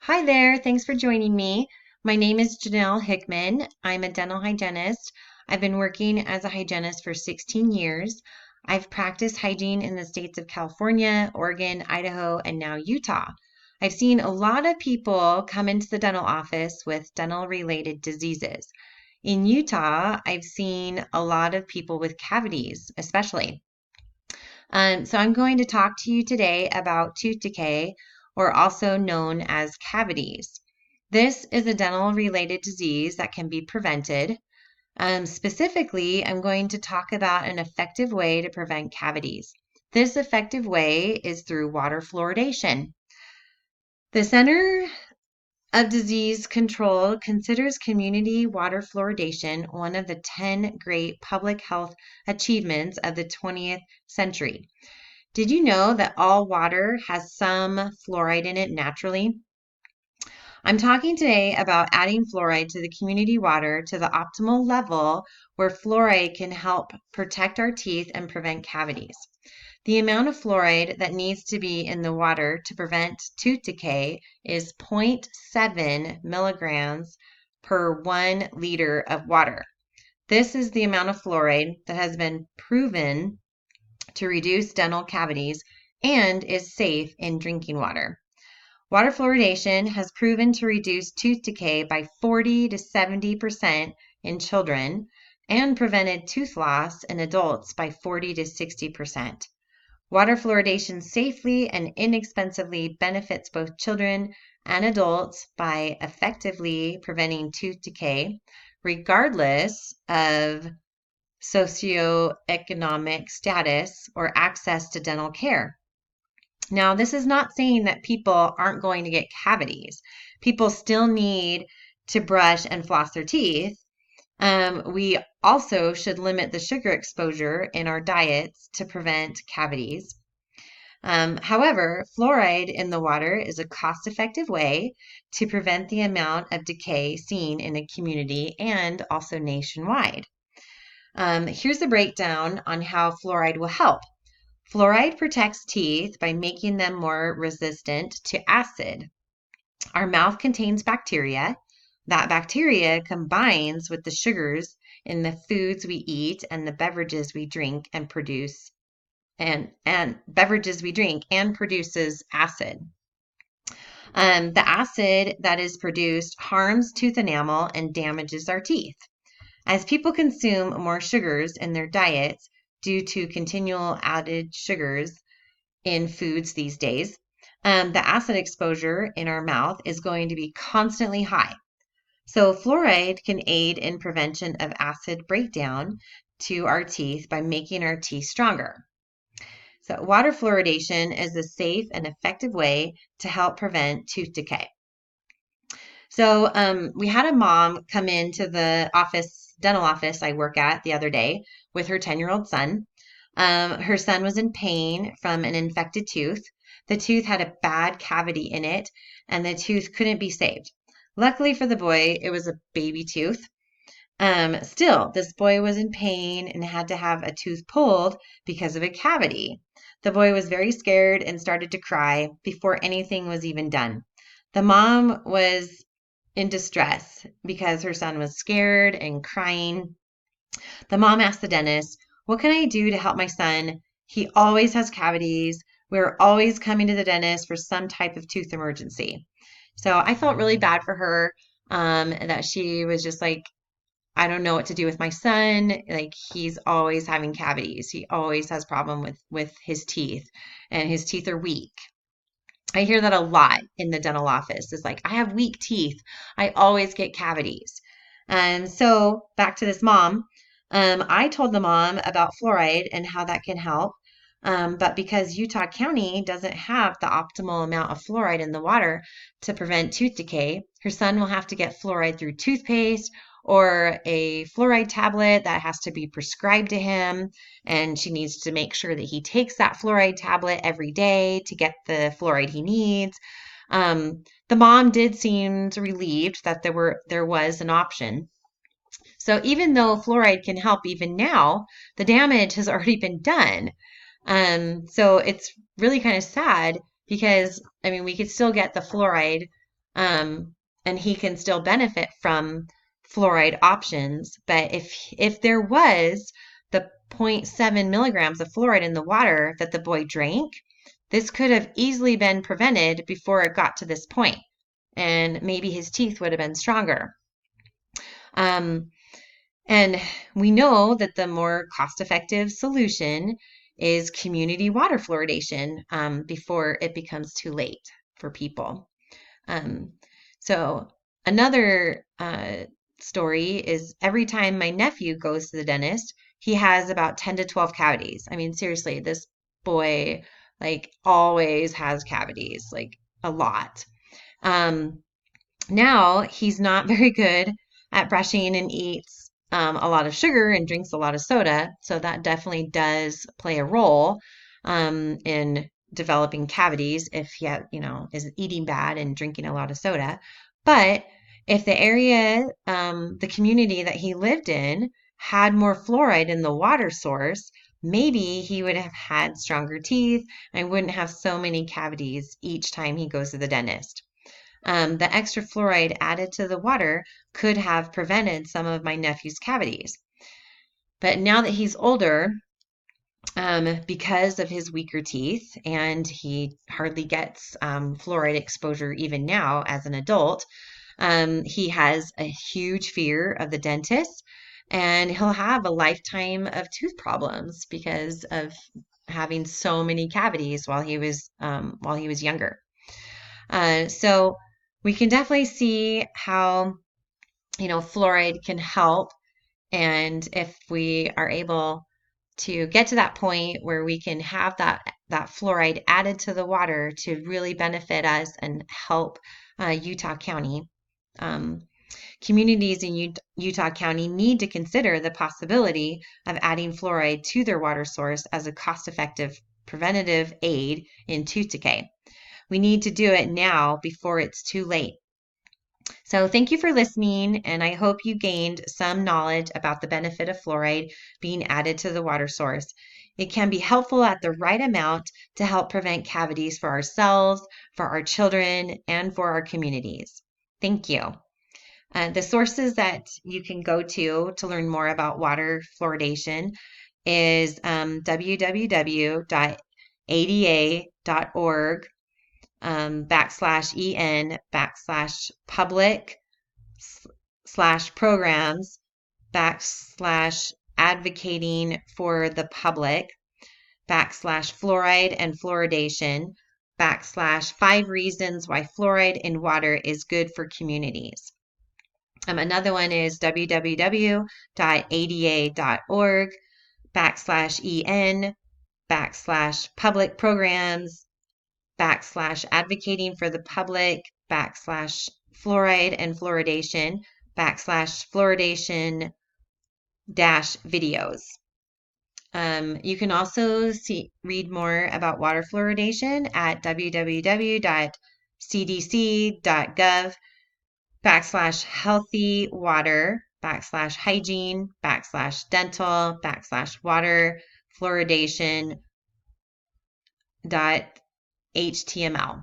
Hi there, thanks for joining me. My name is Janelle Hickman. I'm a dental hygienist. I've been working as a hygienist for 16 years. I've practiced hygiene in the states of California, Oregon, Idaho, and now Utah. I've seen a lot of people come into the dental office with dental related diseases. In Utah, I've seen a lot of people with cavities, especially. So I'm going to talk to you today about tooth decay, or also known as cavities. This is a dental related disease that can be prevented. Specifically, I'm going to talk about an effective way to prevent cavities. This effective way is through water fluoridation. The Center of Disease Control considers community water fluoridation one of the 10 great public health achievements of the 20th century. Did you know that all water has some fluoride in it naturally? I'm talking today about adding fluoride to the community water to the optimal level where fluoride can help protect our teeth and prevent cavities. The amount of fluoride that needs to be in the water to prevent tooth decay is 0.7 milligrams per 1 liter of water. This is the amount of fluoride that has been proven to reduce dental cavities and is safe in drinking water. Water fluoridation has proven to reduce tooth decay by 40 to 70% in children and prevented tooth loss in adults by 40 to 60%. Water fluoridation safely and inexpensively benefits both children and adults by effectively preventing tooth decay, regardless of socioeconomic status or access to dental care. Now, this is not saying that people aren't going to get cavities. People still need to brush and floss their teeth. We also should limit the sugar exposure in our diets to prevent cavities. However, fluoride in the water is a cost-effective way to prevent the amount of decay seen in a community and also nationwide. Here's a breakdown on how fluoride will help. Fluoride protects teeth by making them more resistant to acid. Our mouth contains bacteria. That bacteria combines with the sugars in the foods we eat and the beverages we drink and produce and beverages we drink and produces acid. The acid that is produced harms tooth enamel and damages our teeth. As people consume more sugars in their diets due to continual added sugars in foods these days, the acid exposure in our mouth is going to be constantly high. So fluoride can aid in prevention of acid breakdown to our teeth by making our teeth stronger. So water fluoridation is a safe and effective way to help prevent tooth decay. So we had a mom come into the dental office I work at the other day with her 10-year-old son. Her son was in pain from an infected tooth. The tooth had a bad cavity in it, and the tooth couldn't be saved. Luckily for the boy, it was a baby tooth. Still, this boy was in pain and had to have a tooth pulled because of a cavity. The boy was very scared and started to cry before anything was even done. The mom was in distress because her son was scared and crying. The mom asked the dentist, "What can I do to help my son? He always has cavities. We're always coming to the dentist for some type of tooth emergency." So I felt really bad for her, that she was just like, I don't know what to do with my son. Like, he's always having cavities. He always has problem with his teeth, and his teeth are weak. I hear that a lot in the dental office. It's like, I have weak teeth. I always get cavities. And so back to this mom, I told the mom about fluoride and how that can help. But because Utah County doesn't have the optimal amount of fluoride in the water to prevent tooth decay, her son will have to get fluoride through toothpaste or a fluoride tablet that has to be prescribed to him. And she needs to make sure that he takes that fluoride tablet every day to get the fluoride he needs. The mom did seem relieved that there was an option. So even though fluoride can help even now, the damage has already been done. So it's really kind of sad because, I mean, we could still get the fluoride and he can still benefit from fluoride options. But if there was the 0.7 milligrams of fluoride in the water that the boy drank, this could have easily been prevented before it got to this point, and maybe his teeth would have been stronger. And we know that the more cost-effective solution is community water fluoridation before it becomes too late for people. So another story is every time my nephew goes to the dentist, he has about 10 to 12 cavities. I mean, seriously, this boy like always has cavities, like a lot. Now he's not very good at brushing and eats a lot of sugar and drinks a lot of soda. So that definitely does play a role in developing cavities if he is eating bad and drinking a lot of soda. But if the area, the community that he lived in had more fluoride in the water source, maybe he would have had stronger teeth and wouldn't have so many cavities each time he goes to the dentist. The extra fluoride added to the water could have prevented some of my nephew's cavities. But now that he's older, because of his weaker teeth, and he hardly gets fluoride exposure even now as an adult, he has a huge fear of the dentist, and he'll have a lifetime of tooth problems because of having so many cavities while he was younger. So we can definitely see how fluoride can help, and if we are able to get to that point where we can have that fluoride added to the water to really benefit us and help Utah County. Communities in Utah County need to consider the possibility of adding fluoride to their water source as a cost-effective preventative aid in tooth decay. We need to do it now before it's too late. So thank you for listening, and I hope you gained some knowledge about the benefit of fluoride being added to the water source. It can be helpful at the right amount to help prevent cavities for ourselves, for our children, and for our communities. Thank you. The sources that you can go to learn more about water fluoridation is www.ada.org /en/public/programs/advocating for the public /fluoride and fluoridation /5 reasons why fluoride in water is good for communities. Another one is www.ada.org /en/public programs /advocating for the public /fluoride and fluoridation /fluoridation -videos. You can also read more about water fluoridation at www.cdc.gov /healthy-water /hygiene /dental /water fluoridation.html.